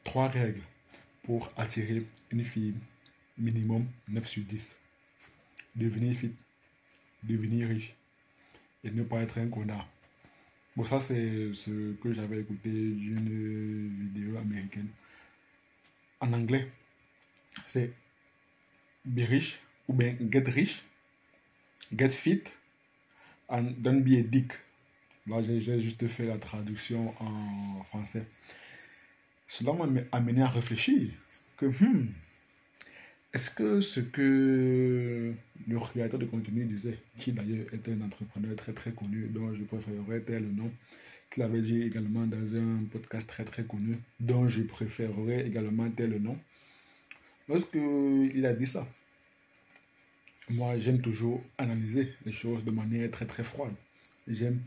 3 règles pour attirer une fille minimum 9 sur 10. Devenir fit, devenir riche et ne pas être un connard. Bon, ça, c'est ce que j'avais écouté d'une vidéo américaine. En anglais, c'est be rich ou bien get fit, and don't be a dick. Là, j'ai juste fait la traduction en français. Cela m'a amené à réfléchir que est-ce que ce que le créateur de contenu disait, qui d'ailleurs est un entrepreneur très très connu, dont je préférerais taire le nom, qu'il avait dit également dans un podcast très très connu, dont je préférerais également taire le nom, lorsqu'il a dit ça, moi j'aime toujours analyser les choses de manière très très froide. J'aime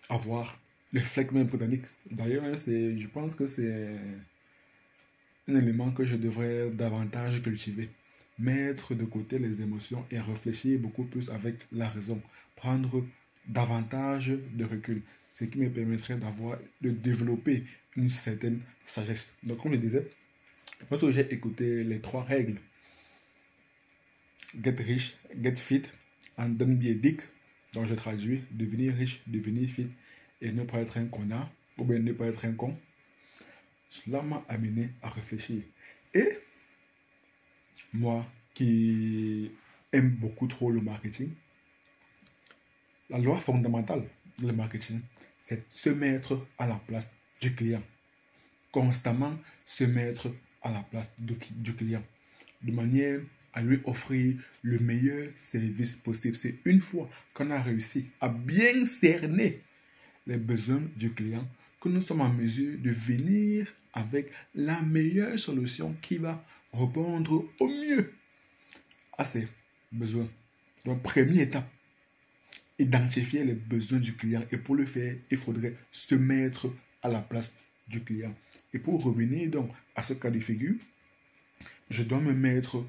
avoir le flegme botanique. D'ailleurs, je pense que c'est un élément que je devrais davantage cultiver. Mettre de côté les émotions et réfléchir beaucoup plus avec la raison. Prendre davantage de recul. Ce qui me permettrait de développer une certaine sagesse. Donc, comme je disais, lorsque j'ai écouté les 3 règles, get rich, get fit, and don't be a dick, donc je traduis, devenir riche, devenir fit, et ne pas être un connard, ou bien ne pas être un con, cela m'a amené à réfléchir. Et moi qui aime beaucoup trop le marketing, la loi fondamentale du marketing, c'est se mettre à la place du client. Constamment se mettre à la place du client. De manière à lui offrir le meilleur service possible. C'est une fois qu'on a réussi à bien cerner les besoins du client que nous sommes en mesure de venir avec la meilleure solution qui va répondre au mieux à ses besoins. Donc, première étape, identifier les besoins du client. Et pour le faire, il faudrait se mettre à la place du client. Et pour revenir donc à ce cas de figure, je dois me mettre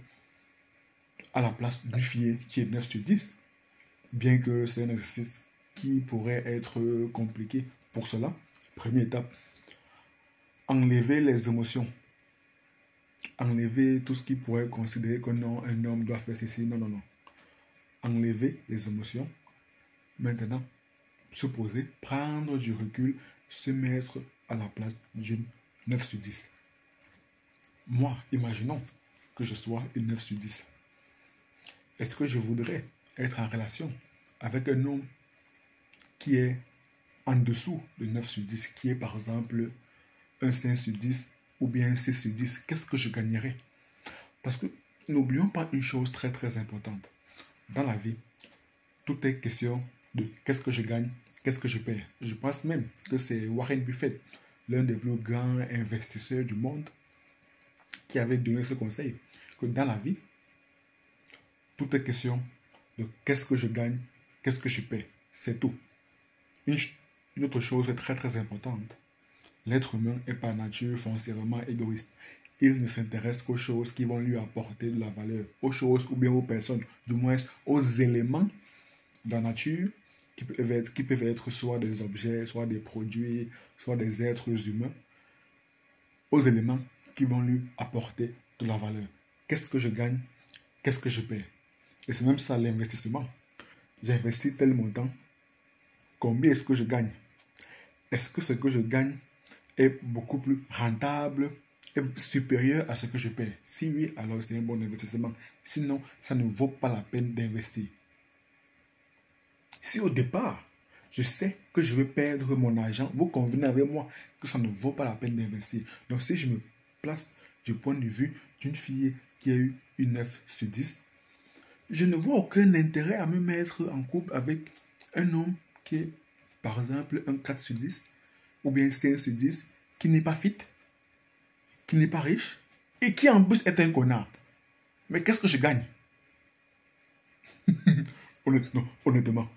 à la place du fille qui est 9 sur 10, bien que c'est un exercice qui pourrait être compliqué. Pour cela, première étape, enlever les émotions. Enlever tout ce qui pourrait considérer que non, un homme doit faire ceci. Non, non, non. Enlever les émotions. Maintenant, se poser, prendre du recul, se mettre à la place d'une 9 sur 10. Moi, imaginons que je sois une 9 sur 10. Est-ce que je voudrais être en relation avec un homme qui est en dessous de 9 sur 10, qui est par exemple un 5 sur 10 ou bien un 6 sur 10? Qu'est-ce que je gagnerais? Parce que n'oublions pas une chose très très importante. Dans la vie, tout est question de qu'est-ce que je gagne, qu'est-ce que je perds. Je pense même que c'est Warren Buffett, l'un des plus grands investisseurs du monde, qui avait donné ce conseil, que dans la vie, tout est question de qu'est-ce que je gagne, qu'est-ce que je perds. C'est tout. Une autre chose est très très importante. L'être humain est par nature foncièrement égoïste. Il ne s'intéresse qu'aux choses qui vont lui apporter de la valeur, aux choses ou bien aux personnes, du moins aux éléments de la nature qui peuvent être soit des objets, soit des produits, soit des êtres humains, aux éléments qui vont lui apporter de la valeur. Qu'est-ce que je gagne? Qu'est-ce que je perds? Et c'est même ça l'investissement. J'investis tel montant. Combien est-ce que je gagne? Est-ce que ce que je gagne est beaucoup plus rentable et supérieur à ce que je perds? Si oui, alors c'est un bon investissement. Sinon, ça ne vaut pas la peine d'investir. Si au départ, je sais que je vais perdre mon argent, vous convenez avec moi que ça ne vaut pas la peine d'investir. Donc si je me place du point de vue d'une fille qui a eu une 9 sur 10, je ne vois aucun intérêt à me mettre en couple avec un homme qui est, par exemple, un 4 sur 10 ou bien 5 sur 10, qui n'est pas fit, qui n'est pas riche et qui en plus est un connard. Mais qu'est-ce que je gagne? Honnêtement,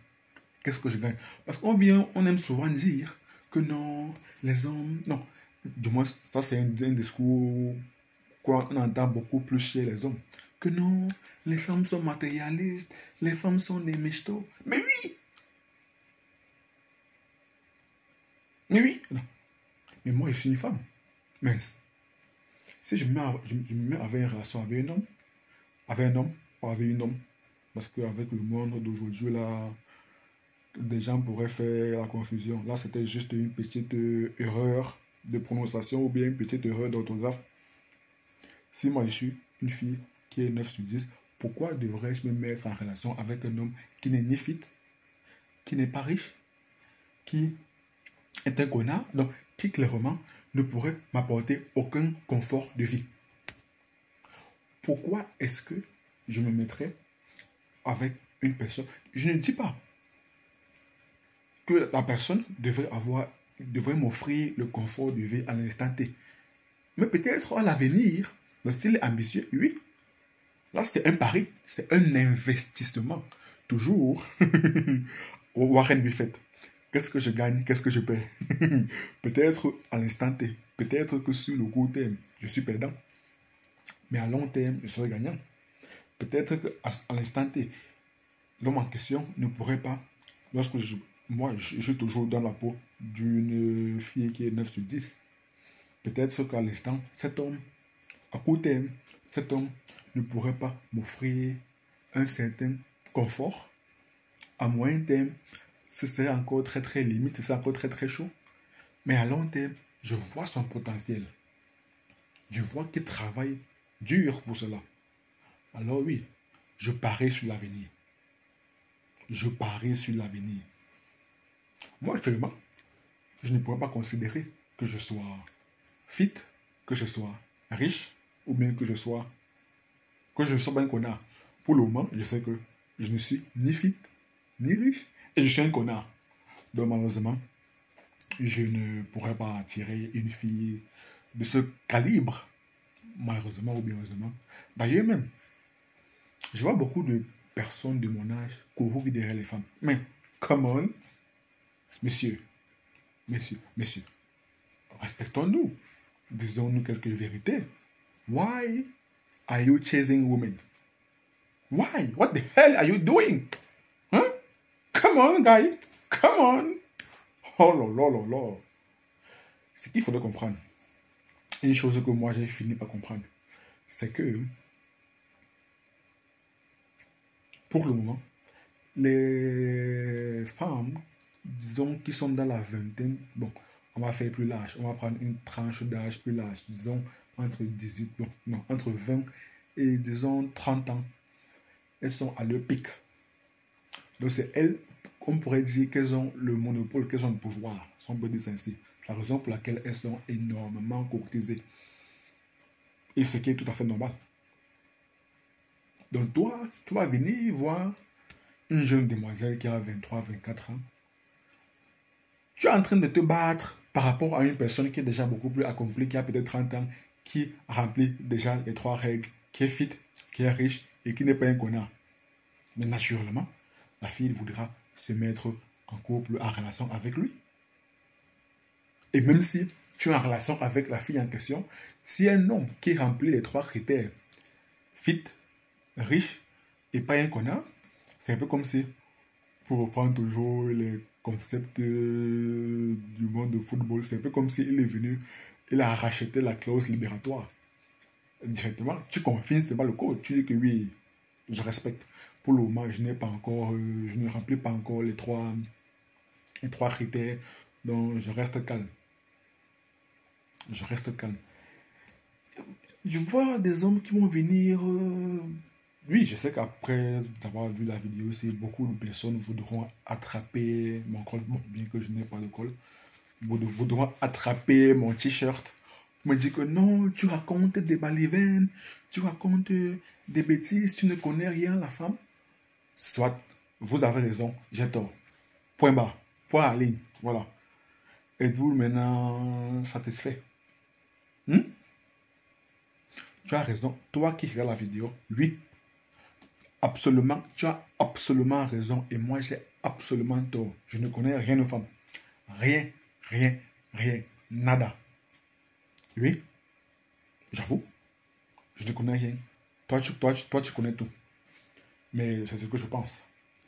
qu'est-ce que je gagne? Parce on aime souvent dire que non, les hommes, non, du moins, ça c'est un discours qu'on entend beaucoup plus chez les hommes, que non, les femmes sont matérialistes, les femmes sont des michtos. Mais oui! Mais oui! Non. Mais moi, je suis une femme. Mais Si je me mets avec une relation avec un homme ou avec une homme, parce qu'avec le monde d'aujourd'hui, là, des gens pourraient faire la confusion. Là, c'était juste une petite erreur de prononciation ou bien une petite erreur d'orthographe. Si moi je suis une fille qui est 9 sur 10, pourquoi devrais-je me mettre en relation avec un homme qui n'est ni fit, qui n'est pas riche, qui est un connard, donc qui clairement ne pourrait m'apporter aucun confort de vie? Pourquoi est-ce que je me mettrais avec une personne? Je ne dis pas que la personne devrait m'offrir le confort de vie à l'instant T. Mais peut-être à l'avenir, le style ambitieux, oui. Là, c'est un pari, c'est un investissement. Toujours, Warren Buffett. Qu'est-ce que je gagne, qu'est-ce que je perds? Peut-être à l'instant T, peut-être que sur le court terme, je suis perdant. Mais à long terme, je serai gagnant. Peut-être qu'à l'instant T, l'homme en question ne pourrait pas, moi, je suis toujours dans la peau d'une fille qui est 9 sur 10. Peut-être qu'à l'instant, cet homme, à court terme, cet homme ne pourrait pas m'offrir un certain confort. À moyen terme, ce serait encore très très limite, ce serait encore très très chaud. Mais à long terme, je vois son potentiel. Je vois qu'il travaille dur pour cela. Alors oui, je parie sur l'avenir. Je parie sur l'avenir. Moi, actuellement, je ne pourrais pas considérer que je sois fit, que je sois riche, ou bien que je sois pas un connard. Pour le moment, je sais que je ne suis ni fit, ni riche, et je suis un connard. Donc malheureusement, je ne pourrais pas attirer une fille de ce calibre, malheureusement ou bien heureusement. D'ailleurs même, je vois beaucoup de personnes de mon âge courir derrière les femmes. Mais, come on, messieurs, messieurs, respectons-nous. Disons-nous quelques vérités. Why are you chasing women? Why? What the hell are you doing? Huh? Come on, guy. Come on. Oh là là là là. Ce qu'il faudrait comprendre, une chose que moi j'ai fini par comprendre, c'est que pour le moment, les femmes, disons, qui sont dans la vingtaine, bon, on va faire plus large, on va prendre une tranche d'âge plus large, disons entre 18, bon, non, entre 20 et disons 30 ans, elles sont à leur pic. Donc c'est elles, on pourrait dire qu'elles ont le monopole, qu'elles ont le pouvoir, si on peut dire ainsi. C'est la raison pour laquelle elles sont énormément courtisées. Et ce qui est tout à fait normal. Donc toi, tu vas venir voir une jeune demoiselle qui a 23, 24 ans. Tu es en train de te battre par rapport à une personne qui est déjà beaucoup plus accomplie, qui a peut-être 30 ans, qui remplit déjà les 3 règles, qui est fit, qui est riche et qui n'est pas un connard. Mais naturellement, la fille voudra se mettre en couple, en relation avec lui. Et même si tu es en relation avec la fille en question, si un homme qui remplit les 3 critères, fit, riche et pas un connard, c'est un peu comme si, pour reprendre toujours les concepts du monde de football, c'est un peu comme s'il est venu, il a racheté la clause libératoire. Directement, tu confirmes, c'est pas le code, tu dis que oui, je respecte. Pour le moment, je n'ai pas encore, je ne remplis pas encore les trois critères, donc je reste calme. Je reste calme. Je vois des hommes qui vont venir. Oui, je sais qu'après avoir vu la vidéo, c'est beaucoup de personnes voudront attraper mon col, bon, bien que je n'ai pas de col, voudront attraper mon t-shirt, me dire que non, tu racontes des balivernes, tu racontes des bêtises, tu ne connais rien, la femme. Soit, vous avez raison, j'ai tort. Point barre, point à ligne, voilà. Êtes-vous maintenant satisfait? Tu as raison, toi qui regardes la vidéo, oui, absolument, tu as absolument raison et moi j'ai absolument tort. Je ne connais rien aux femmes. Rien, rien, rien, nada. Oui, j'avoue, je ne connais rien. Toi, tu connais tout. Mais c'est ce que je pense.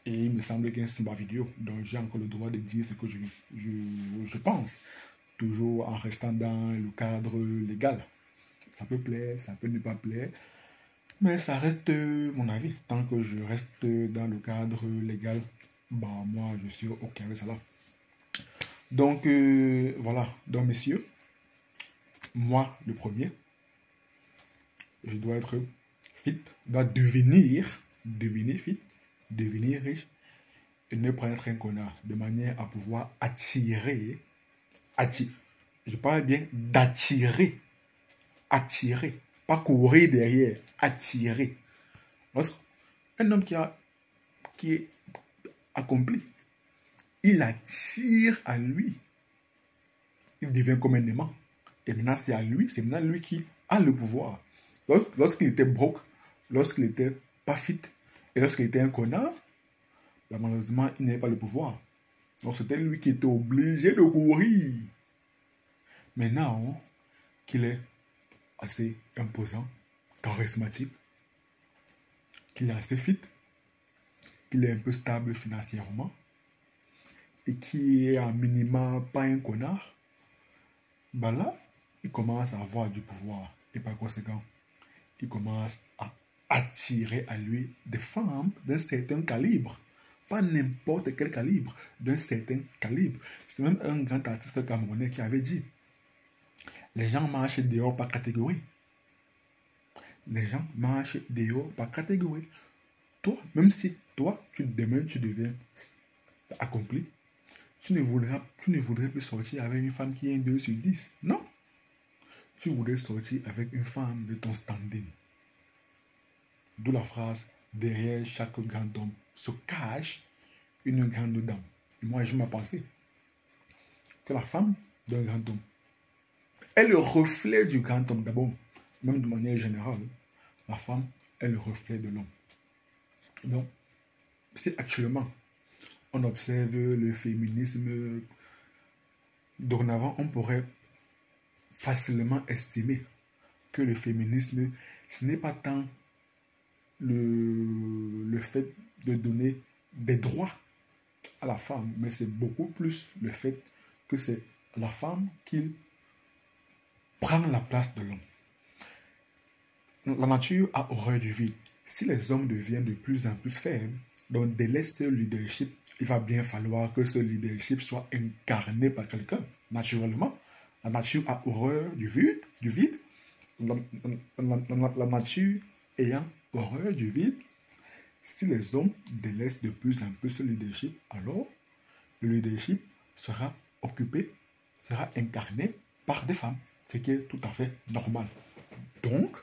Et il me semble que c'est ma vidéo. Donc j'ai encore le droit de dire ce que je pense. Toujours en restant dans le cadre légal. Ça peut plaire, ça peut ne pas plaire. Mais ça reste mon avis. Tant que je reste dans le cadre légal, bah moi je suis OK avec ça là. Donc voilà. Donc messieurs, moi le premier, je dois être fit, dois devenir fit, devenir riche et ne pas être un connard de manière à pouvoir je parle bien attirer, pas courir derrière, attirer. Un homme qui est accompli, il attire à lui, il devient comme un aimant. Et maintenant, c'est maintenant lui qui a le pouvoir. Lorsqu'il était broke, lorsqu'il était pas fit, et lorsqu'il était un connard, bah, malheureusement, il n'avait pas le pouvoir. Donc c'était lui qui était obligé de courir. Maintenant qu'il est assez imposant, charismatique, qu'il est assez fit, qu'il est un peu stable financièrement, et qui est à minima pas un connard, bah là, il commence à avoir du pouvoir. Et par conséquent, il commence à attirer à lui des femmes d'un certain calibre. Pas n'importe quel calibre, d'un certain calibre. C'est même un grand artiste camerounais qui avait dit, les gens marchent dehors par catégorie. Les gens marchent dehors par catégorie. Toi, même si toi, demain, tu deviens accompli, tu ne voudrais plus sortir avec une femme qui est un 2 sur 10. Non. Tu voudrais sortir avec une femme de ton standing. D'où la phrase, derrière chaque grand homme se cache une grande dame. Et moi, je m'ai pensé que la femme d'un grand homme est le reflet du grand homme d'abord. Même de manière générale, la femme est le reflet de l'homme. Donc, si actuellement on observe le féminisme, dorénavant, on pourrait facilement estimer que le féminisme, ce n'est pas tant le fait de donner des droits à la femme, mais c'est beaucoup plus le fait que c'est la femme qui prend la place de l'homme. La nature a horreur du vide. Si les hommes deviennent de plus en plus faibles, donc délaissent ce leadership, il va bien falloir que ce leadership soit incarné par quelqu'un, naturellement. La nature a horreur du vide. La nature ayant horreur du vide, si les hommes délaissent de plus en plus ce leadership, alors le leadership sera occupé, sera incarné par des femmes, ce qui est tout à fait normal. Donc,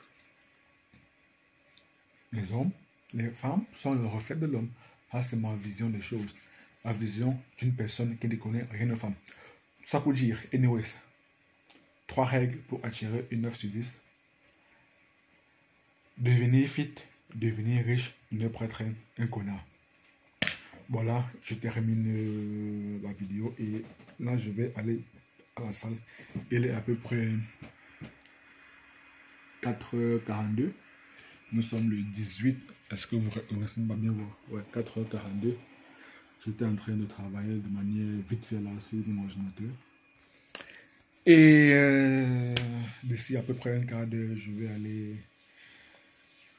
les femmes sont le reflet de l'homme. Ça, c'est ma vision des choses. La vision d'une personne qui ne connaît rien de femme. Ça pour dire, anyways, 3 règles pour attirer une 9 sur 10. Devenir fit, devenir riche, ne pas être un connard. Voilà, je termine la vidéo et là, je vais aller à la salle. Il est à peu près 4h42. Nous sommes le 18. Est-ce que vous restez pas bien voir? Ouais, 4h42. J'étais en train de travailler de manière vite fait là sur mon ordinateur. Et d'ici à peu près un quart d'heure, je vais aller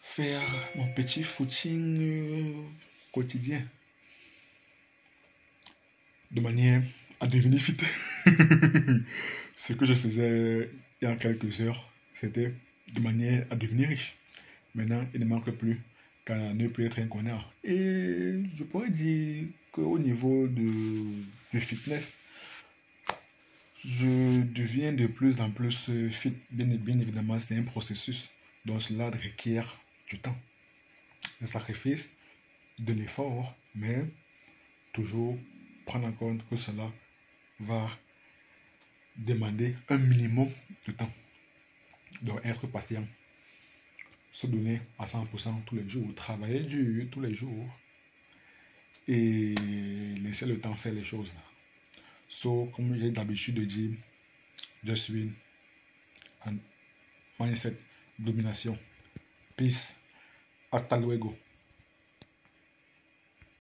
faire mon petit footing quotidien. De manière à devenir fit. Ce que je faisais il y a quelques heures, c'était de manière à devenir riche. Maintenant, il ne manque plus qu'à ne plus être un connard. Et je pourrais dire qu'au niveau du fitness, je deviens de plus en plus fit. Bien évidemment, c'est un processus. Donc cela requiert du temps, un sacrifice, de l'effort, mais toujours prendre en compte que cela va demander un minimum de temps. Donc être patient, se donner à 100% tous les jours, travailler dur tous les jours et laisser le temps faire les choses. So, comme j'ai d'habitude de dire, just win and mindset, domination. Peace. Hasta luego.